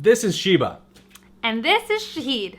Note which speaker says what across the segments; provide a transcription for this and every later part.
Speaker 1: This is Sheeba.
Speaker 2: And this is Shaheed.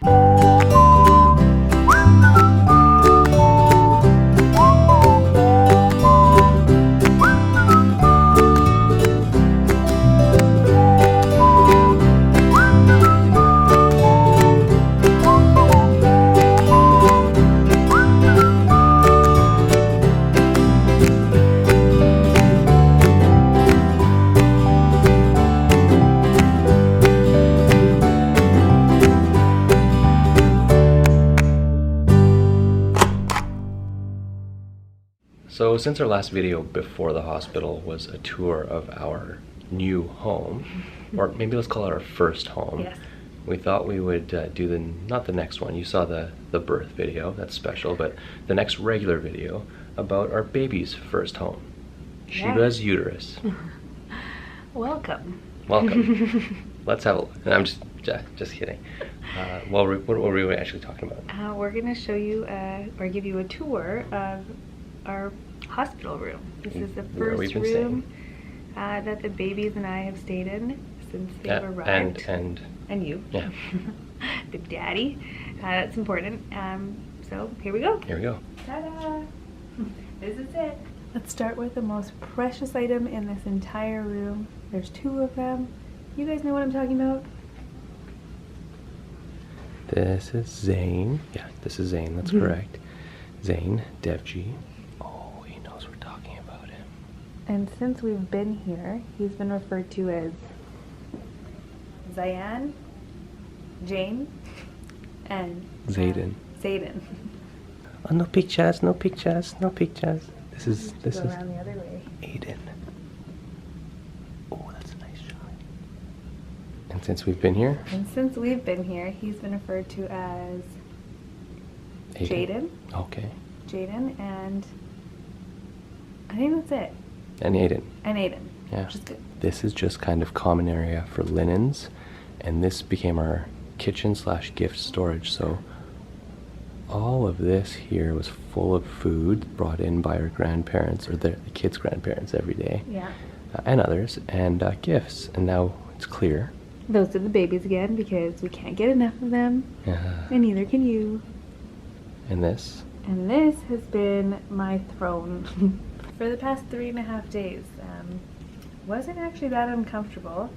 Speaker 3: So since our last video before the hospital was a tour of our new home, or maybe let's call it our first home,
Speaker 2: Yes.
Speaker 3: we thought we would do not the next one. You saw the birth video, that's special, but the next regular video about our baby's first home,
Speaker 2: Yeah.
Speaker 3: Sheba's uterus.
Speaker 2: Welcome.
Speaker 3: Welcome. Let's have a look. And I'm just kidding. What were we actually talking about?
Speaker 2: We're going to show you or give you a tour of our hospital room. This is the
Speaker 3: Where we've
Speaker 2: first
Speaker 3: been
Speaker 2: room that the babies and I have stayed in since they've
Speaker 3: Yeah,
Speaker 2: arrived.
Speaker 3: and
Speaker 2: you.
Speaker 3: yeah.
Speaker 2: The daddy. That's important. So here we go.
Speaker 3: Here we go.
Speaker 2: Ta-da! This is it. Let's start with the most precious item in this entire room. There's two of them. You guys know what I'm talking about?
Speaker 3: This is Zane. Yeah, this is Zane, that's correct. Zane, Devji. Oh, he knows we're talking about him.
Speaker 2: And since we've been here, he's been referred to as Zayan, Jane, and
Speaker 3: Zayden.
Speaker 2: Zayden.
Speaker 3: Oh, no pictures, no pictures, no pictures. This is
Speaker 2: Go around the other way.
Speaker 3: Aiden. Oh, that's a nice shot. And since we've been here,
Speaker 2: And since we've been here, he's been referred to as Jaden.
Speaker 3: Okay.
Speaker 2: Jaden, and I think that's it.
Speaker 3: And Aiden.
Speaker 2: And Aiden.
Speaker 3: Yeah.
Speaker 2: Which is good.
Speaker 3: This is just kind of common area for linens, and this became our kitchen / gift storage. So all of this here was full of food brought in by our grandparents, or the kids' grandparents every day,
Speaker 2: Yeah.
Speaker 3: and others, and gifts. And now it's clear.
Speaker 2: Those are the babies again because we can't get enough of them,
Speaker 3: Yeah.
Speaker 2: and neither can you.
Speaker 3: And this.
Speaker 2: And this has been my throne for the past 3.5 days. Wasn't actually that uncomfortable.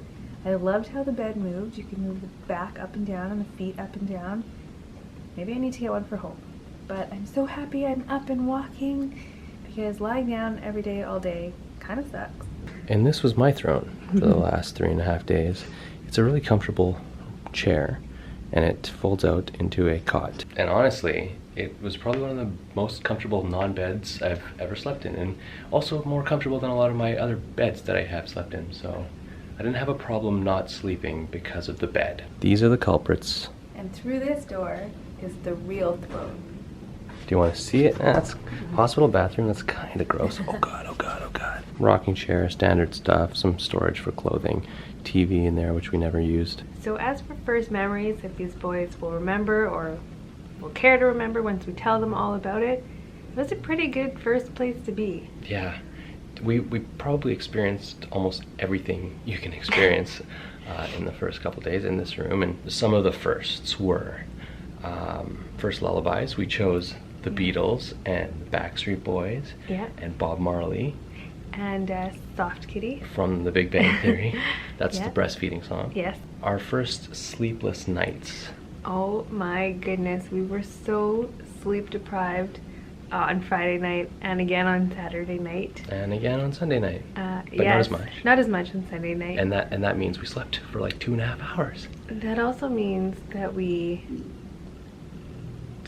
Speaker 2: I loved how the bed moved. You can move the back up and down and the feet up and down. Maybe I need to get one for home. But I'm so happy I'm up and walking because lying down every day, all day, kind of sucks.
Speaker 3: And this was my throne for the last 3.5 days. It's a really comfortable chair, and it folds out into a cot. And honestly, it was probably one of the most comfortable non-beds I've ever slept in, and also more comfortable than a lot of my other beds that I have slept in. So I didn't have a problem not sleeping because of the bed. These are the culprits.
Speaker 2: And through this door is the real throne.
Speaker 3: Do you want to see it? That's hospital bathroom. That's kind of gross. Oh god, oh god, oh god. Rocking chair, standard stuff, some storage for clothing, TV in there, which we never used.
Speaker 2: So as for first memories, if these boys will remember or will care to remember once we tell them all about it, it was a pretty good first place to be.
Speaker 3: Yeah, we probably experienced almost everything you can experience in the first couple days in this room, and some of the firsts were first lullabies. We chose the Beatles and the Backstreet Boys,
Speaker 2: Yeah.
Speaker 3: and Bob Marley
Speaker 2: And Soft Kitty.
Speaker 3: from The Big Bang Theory. That's
Speaker 2: Yeah.
Speaker 3: the breastfeeding song.
Speaker 2: Yes.
Speaker 3: Our first sleepless nights.
Speaker 2: Oh my goodness, we were so sleep deprived on Friday night and again on Saturday night.
Speaker 3: And again on Sunday night.
Speaker 2: But
Speaker 3: not as much.
Speaker 2: Not as much on Sunday night.
Speaker 3: And that means we slept for like 2.5 hours.
Speaker 2: That also means that we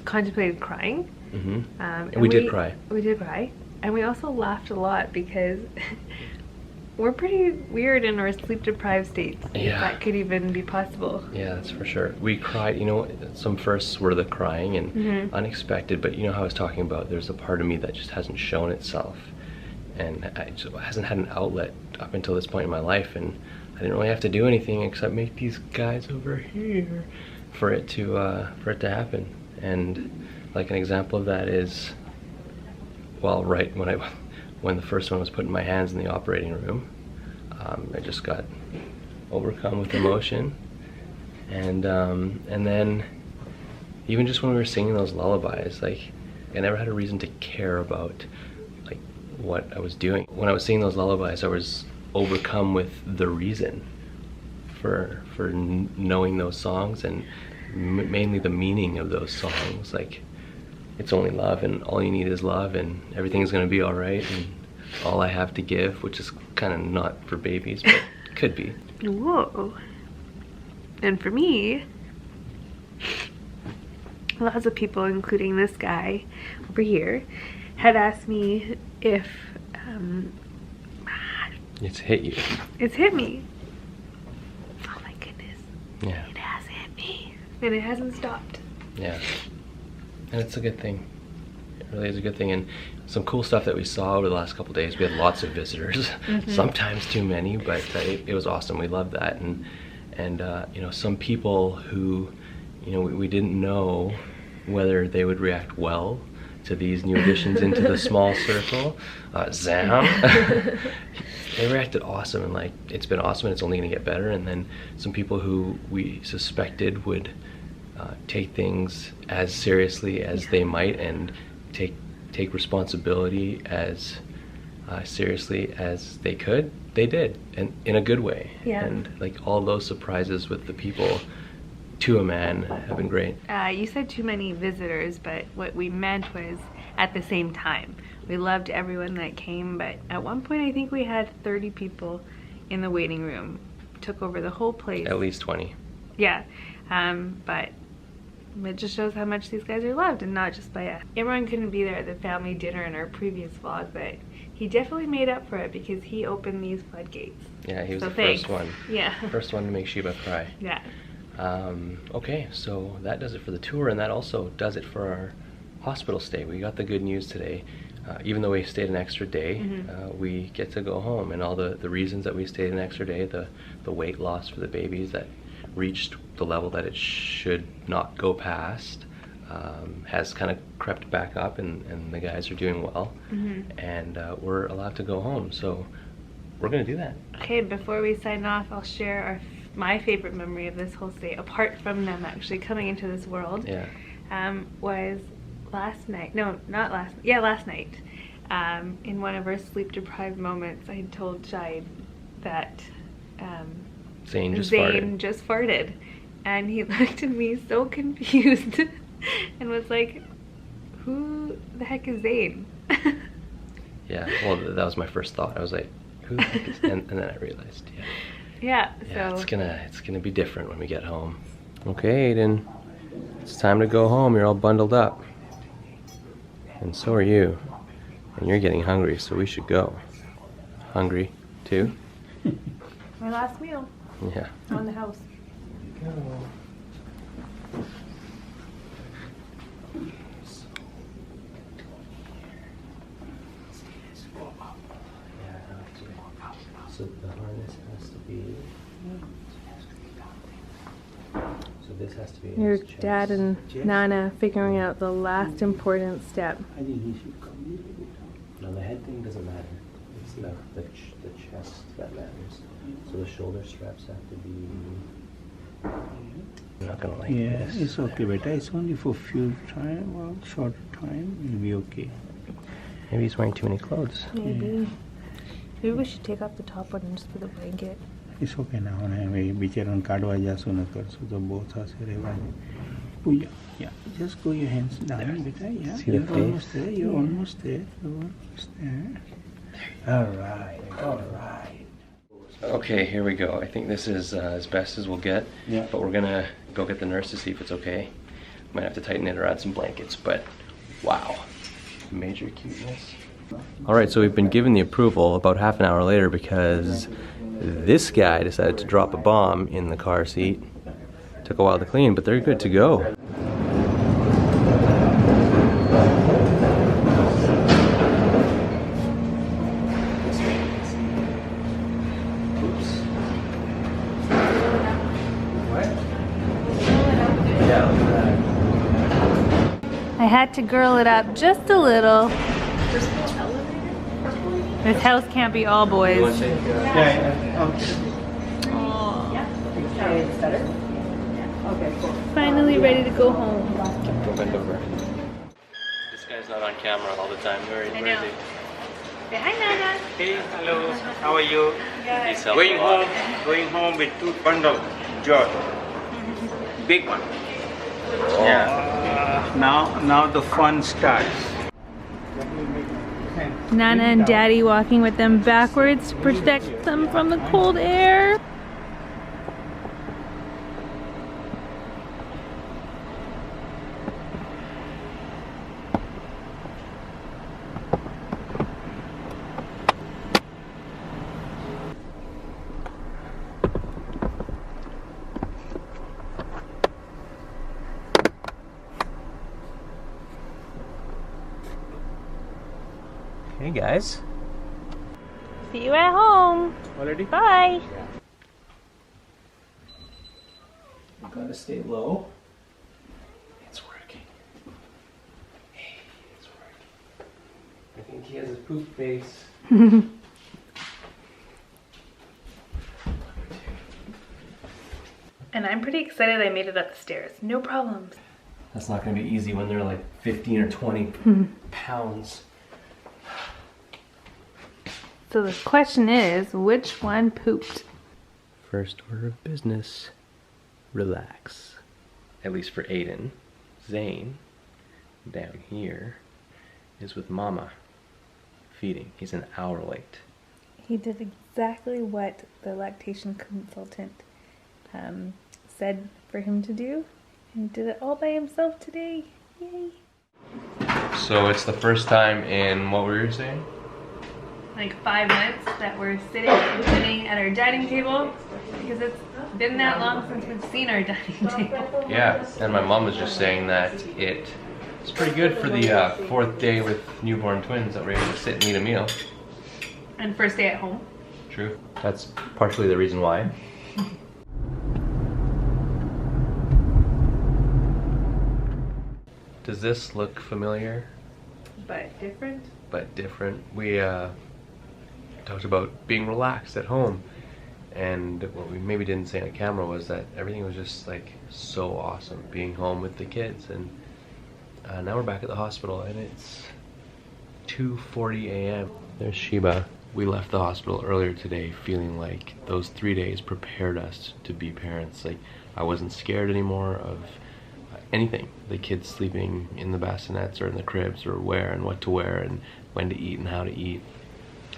Speaker 2: contemplated crying.
Speaker 3: Mm-hmm.
Speaker 2: And
Speaker 3: we did cry.
Speaker 2: We did cry. And we also laughed a lot because we're pretty weird in our sleep deprived states. If
Speaker 3: Yeah.
Speaker 2: that could even be possible.
Speaker 3: Yeah, that's for sure. We cried, you know, some firsts were the crying and unexpected, but you know how I was talking about there's a part of me that just hasn't shown itself. And I just hasn't had an outlet up until this point in my life, and I didn't really have to do anything except make these guys over here for it to happen. And like an example of that is, well, right when the first one was put in my hands in the operating room, I just got overcome with emotion And then even just when we were singing those lullabies, like, I never had a reason to care about like what I was doing. When I was singing those lullabies, I was overcome with the reason for knowing those songs, and mainly the meaning of those songs. Like, it's only love, and all you need is love, and everything's gonna be all right, and all I have to give, which is kind of not for babies, but could be.
Speaker 2: Whoa. And for me, lots of people, including this guy over here, had asked me if
Speaker 3: It's hit you.
Speaker 2: it's hit me. Oh my goodness.
Speaker 3: Yeah.
Speaker 2: It has hit me. And it hasn't stopped.
Speaker 3: Yeah. And it's a good thing. It really is a good thing. And some cool stuff that we saw over the last couple of days. We had lots of visitors, sometimes too many, but it was awesome. We loved that. And you know, some people who, you know, we didn't know whether they would react well to these new additions into the small circle. Zam. They reacted awesome, and like, it's been awesome, and it's only gonna get better. And then some people who we suspected would take things as seriously as they might, and take responsibility as seriously as they could, they did, and in a good way.
Speaker 2: Yeah.
Speaker 3: And like, all those surprises with the people, to a man, have been great.
Speaker 2: You said too many visitors, but what we meant was at the same time. We loved everyone that came, but at one point I think we had 30 people in the waiting room. Took over the whole place.
Speaker 3: At least 20.
Speaker 2: Yeah, but it just shows how much these guys are loved, and not just by us. Everyone couldn't be there at the family dinner in our previous vlog, but he definitely made up for it because he opened these floodgates.
Speaker 3: Yeah, he was
Speaker 2: So
Speaker 3: the
Speaker 2: thanks.
Speaker 3: first one.
Speaker 2: Yeah.
Speaker 3: First one to make Sheeba cry.
Speaker 2: Yeah.
Speaker 3: Okay, so that does it for the tour, and that also does it for our hospital stay. We got the good news today. Even though we stayed an extra day, we get to go home, and all the reasons that we stayed an extra day, the weight loss for the babies that reached the level that it should not go past, has kind of crept back up, and the guys are doing well, and we're allowed to go home, so we're gonna do that.
Speaker 2: Okay, before we sign off, I'll share my favorite memory of this whole stay, apart from them actually coming into this world.
Speaker 3: Yeah.
Speaker 2: Was last night. No, not last. Yeah, last night. In one of our sleep-deprived moments, I had told Shaheed that
Speaker 3: Zane just
Speaker 2: farted, and he looked at me so confused and was like, "Who the heck is Zane?"
Speaker 3: Yeah. Well, that was my first thought. I was like, "Who the heck is?" And then I realized, yeah.
Speaker 2: Yeah.
Speaker 3: Yeah,
Speaker 2: So
Speaker 3: it's gonna be different when we get home. Okay, Aiden, it's time to go home. You're all bundled up, and so are you, and you're getting hungry, so we should go. Hungry too?
Speaker 2: my last meal
Speaker 3: Yeah.
Speaker 2: on the house.
Speaker 3: So the harness has to be. So this has to be. in
Speaker 2: Your
Speaker 3: his chest.
Speaker 2: dad and Nana figuring out the last important step.
Speaker 1: I think he should come a little bit.
Speaker 3: No, the head thing doesn't matter. It's the chest that matters. So the shoulder straps have to be. I'm not gonna like
Speaker 1: Yes,
Speaker 3: this.
Speaker 1: it's okay, beta. It's only for few time or short time. It'll be okay.
Speaker 3: Maybe he's wearing too many clothes.
Speaker 2: Maybe. Maybe we should take off the top one and just put a blanket.
Speaker 1: It's okay now. I bicharan kadwa jasu na karsu to both are rewani. Puja. Yeah. Just go your hands down, beta. Yeah.
Speaker 3: See the
Speaker 1: You're
Speaker 3: face?
Speaker 1: almost there. You're almost there. You're almost there. All right. All right.
Speaker 3: Okay, here we go. I think this is as best as we'll get.
Speaker 1: Yeah.
Speaker 3: But we're gonna go get the nurse to see if it's okay. Might have to tighten it or add some blankets, but wow. Major cuteness. Alright, so we've been given the approval about half an hour later because this guy decided to drop a bomb in the car seat. Took a while to clean, but they're good to go.
Speaker 2: I had to girl it up just a little. This house can't be all boys.
Speaker 1: Yeah. Okay.
Speaker 2: Okay, cool. Finally ready to go home.
Speaker 3: Go bend over. This guy's not on camera all the time. Where is he?
Speaker 2: Say hi, Nana.
Speaker 4: Hey, hello. How are you?
Speaker 3: He's
Speaker 4: Going home. Going home with 2 bundles. George. Big one. Yeah.
Speaker 1: Now the fun starts.
Speaker 2: Nana and Daddy walking with them backwards to protect them from the cold air.
Speaker 3: Hey guys.
Speaker 2: See you at home.
Speaker 3: Already?
Speaker 2: Bye.
Speaker 3: You gotta stay low. It's working. Hey, it's working. I think he has a poop face.
Speaker 2: And I'm pretty excited I made it up the stairs. No problems.
Speaker 3: That's not gonna be easy when they're like 15 or 20 pounds.
Speaker 2: So the question is, which one pooped?
Speaker 3: First order of business, relax. At least for Aiden. Zane, down here, is with Mama, feeding. He's an hour late.
Speaker 2: He did exactly what the lactation consultant said for him to do, and did it all by himself today. Yay!
Speaker 3: So it's the first time in, what were you saying?
Speaker 2: Like 5 months that we're sitting at our dining table, because it's been that long since we've seen our dining table.
Speaker 3: Yeah, and my mom was just saying that it's pretty good for the 4th day with newborn twins that we're able to sit and eat a meal.
Speaker 2: And first day at home.
Speaker 3: True. That's partially the reason why. Does this look familiar?
Speaker 2: But different?
Speaker 3: But different. We talked about being relaxed at home, and what we maybe didn't say on camera was that everything was just like so awesome being home with the kids. And now we're back at the hospital and it's 2:40 a.m. There's Sheeba. We left the hospital earlier today feeling like those 3 days prepared us to be parents. Like, I wasn't scared anymore of anything. The kids sleeping in the bassinets or in the cribs, or where and what to wear and when to eat and how to eat.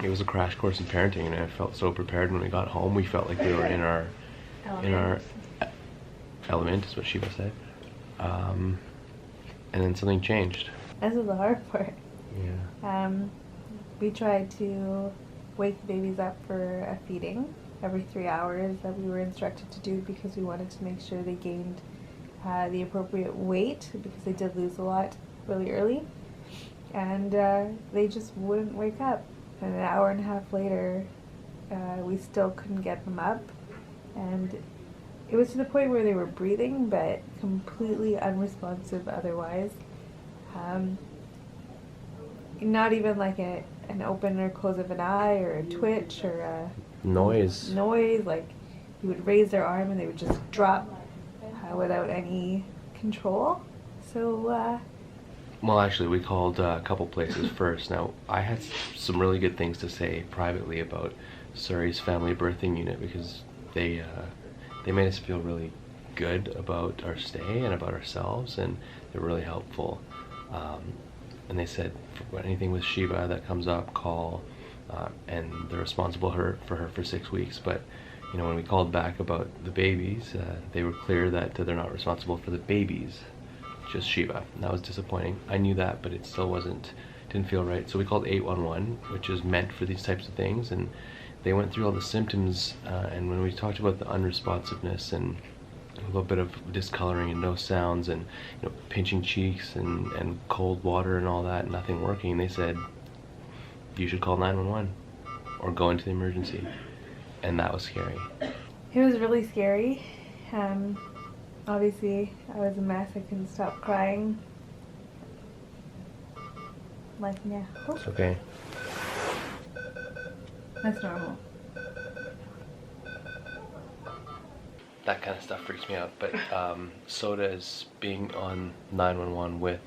Speaker 3: It was a crash course in parenting, and I felt so prepared when we got home. We felt like we were in our element, is what Sheeba said. And then something changed.
Speaker 2: This is the hard part.
Speaker 3: Yeah.
Speaker 2: We tried to wake the babies up for a feeding every 3 hours that we were instructed to do, because we wanted to make sure they gained the appropriate weight, because they did lose a lot really early, and they just wouldn't wake up. And an hour and a half later, we still couldn't get them up, and it was to the point where they were breathing but completely unresponsive otherwise. Not even like an open or close of an eye or a twitch or a
Speaker 3: Noise.
Speaker 2: like you would raise their arm and they would just drop without any control. So
Speaker 3: Well, actually, we called a couple places first. Now, I had some really good things to say privately about Surrey's family birthing unit, because they made us feel really good about our stay and about ourselves, and they're really helpful. And they said, for anything with Sheeba that comes up, call, and they're responsible for her for 6 weeks. But you know, when we called back about the babies, they were clear that they're not responsible for the babies, just Sheeba. And that was disappointing. I knew that, but it still didn't feel right. So we called 811, which is meant for these types of things, and they went through all the symptoms, and when we talked about the unresponsiveness and a little bit of discoloring and no sounds and, you know, pinching cheeks and cold water and all that, nothing working, they said you should call 911 or go into the emergency. And that was scary.
Speaker 2: it was really scary. Obviously, I was a mess. I couldn't stop crying. Like, yeah. Oh,
Speaker 3: It's okay.
Speaker 2: that's normal.
Speaker 3: that kind of stuff freaks me out. But so does being on 911 with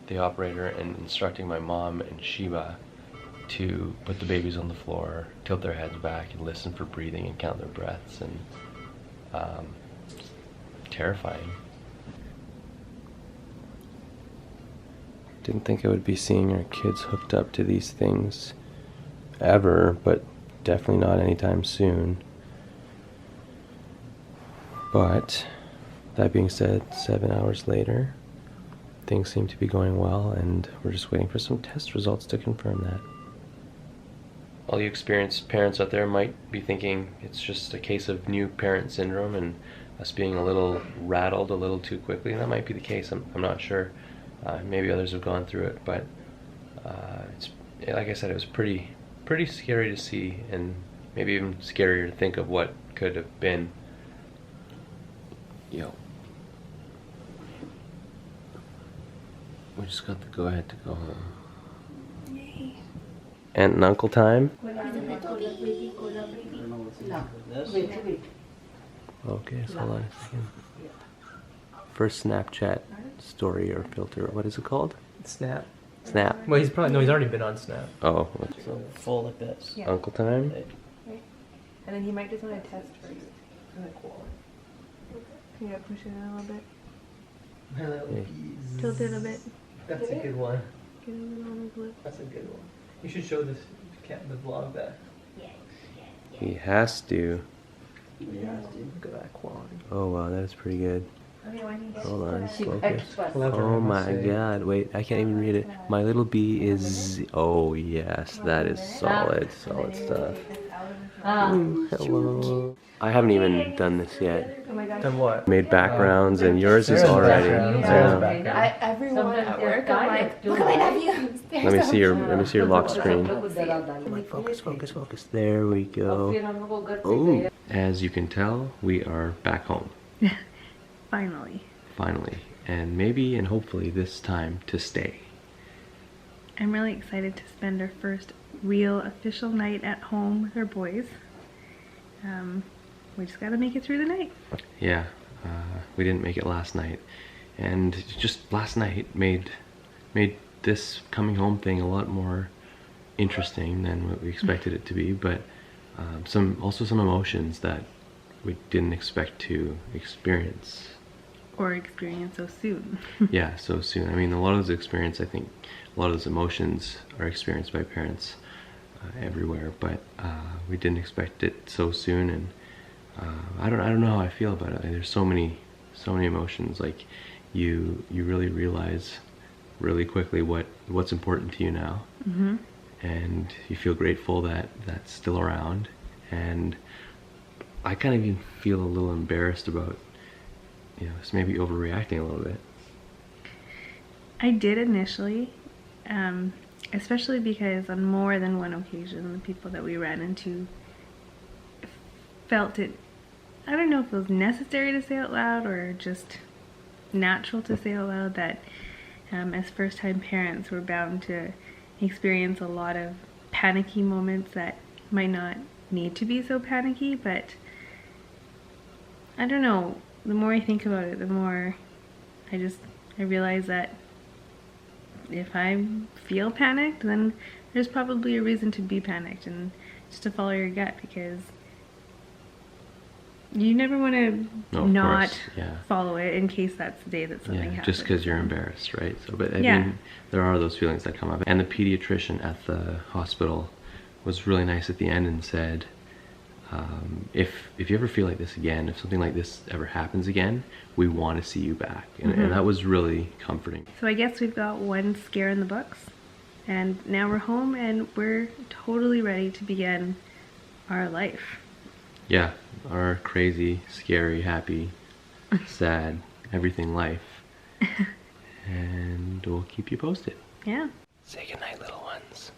Speaker 3: the operator and instructing my mom and Sheeba to put the babies on the floor, tilt their heads back, and listen for breathing and count their breaths, and it's terrifying. Didn't think I would be seeing our kids hooked up to these things ever, but definitely not anytime soon. But that being said, 7 hours later, things seem to be going well, and we're just waiting for some test results to confirm that. All you experienced parents out there might be thinking it's just a case of new parent syndrome and us being a little rattled a little too quickly, and that might be the case. I'm not sure. Maybe others have gone through it, but it's, like I said, it was pretty scary to see, and maybe even scarier to think of what could have been. Yo. We just got the go-ahead to go home.
Speaker 2: Yay.
Speaker 3: Aunt and uncle time? Okay, so hold on a second. First Snapchat story or filter. What is it called?
Speaker 5: Snap.
Speaker 3: Snap.
Speaker 5: Well, he's already been on Snap.
Speaker 3: Oh,
Speaker 5: So full like this.
Speaker 2: Yeah.
Speaker 3: uncle time?
Speaker 2: Right. And then he might just want to test first. Can you push it in a little bit?
Speaker 3: Yeah.
Speaker 2: Tilt it a bit.
Speaker 5: That's a good one.
Speaker 2: Get a little on his lip.
Speaker 5: That's a good one. You should show this the vlog that.
Speaker 3: He has to.
Speaker 5: Look at that quality.
Speaker 3: Oh wow, that is pretty good.
Speaker 2: Okay, when he gets
Speaker 3: Hold on,
Speaker 2: to
Speaker 3: focus.
Speaker 5: Clever,
Speaker 3: Oh
Speaker 5: I must
Speaker 3: my
Speaker 5: say.
Speaker 3: god, wait, I can't even read it. My little bee is... Oh yes, that is solid stuff. Hello. I haven't even done this yet.
Speaker 2: Oh my gosh.
Speaker 5: Then what?
Speaker 3: Made backgrounds, and yours is
Speaker 5: Sarah's
Speaker 3: already.
Speaker 5: background.
Speaker 3: I
Speaker 5: Sarah's
Speaker 3: know.
Speaker 5: background.
Speaker 2: Everyone at work, I'm like, look at my nephew.
Speaker 3: Let me see your lock screen. Focus. There we go. Oh, as you can tell, we are back home. Finally. And maybe and hopefully this time to stay.
Speaker 2: I'm really excited to spend our first real official night at home with our boys. We just gotta make it through the night.
Speaker 3: Yeah, we didn't make it last night. And just last night made this coming home thing a lot more interesting than what we expected it to be, but some emotions that we didn't expect to experience.
Speaker 2: Or experience so soon.
Speaker 3: Yeah, so soon. I mean, a lot of those I think a lot of those emotions are experienced by parents everywhere, but we didn't expect it so soon, and I don't know how I feel about it. Like, there's so many emotions. Like you really realize really quickly what's important to you now, and you feel grateful that that's still around, and I kind of even feel a little embarrassed about, it's maybe overreacting a little bit.
Speaker 2: I did initially, especially because on more than one occasion, the people that we ran into felt it. I don't know if it was necessary to say out loud or just natural to say out loud that as first-time parents, we're bound to experience a lot of panicky moments that might not need to be so panicky, but I don't know. The more I think about it, the more I realize that if I feel panicked, then there's probably a reason to be panicked, and just to follow your gut, because you never want to not follow it in case that's the day that something happens.
Speaker 3: Just because you're embarrassed, right? So, but I mean, there are those feelings that come up. And the pediatrician at the hospital was really nice at the end and said, if you ever feel like this again, if something like this ever happens again, we want to see you back. And that was really comforting.
Speaker 2: So I guess we've got one scare in the books, and now we're home and we're totally ready to begin our life.
Speaker 3: Yeah, our crazy, scary, happy, sad, everything life. And we'll keep you posted.
Speaker 2: Yeah.
Speaker 3: Say goodnight, little ones.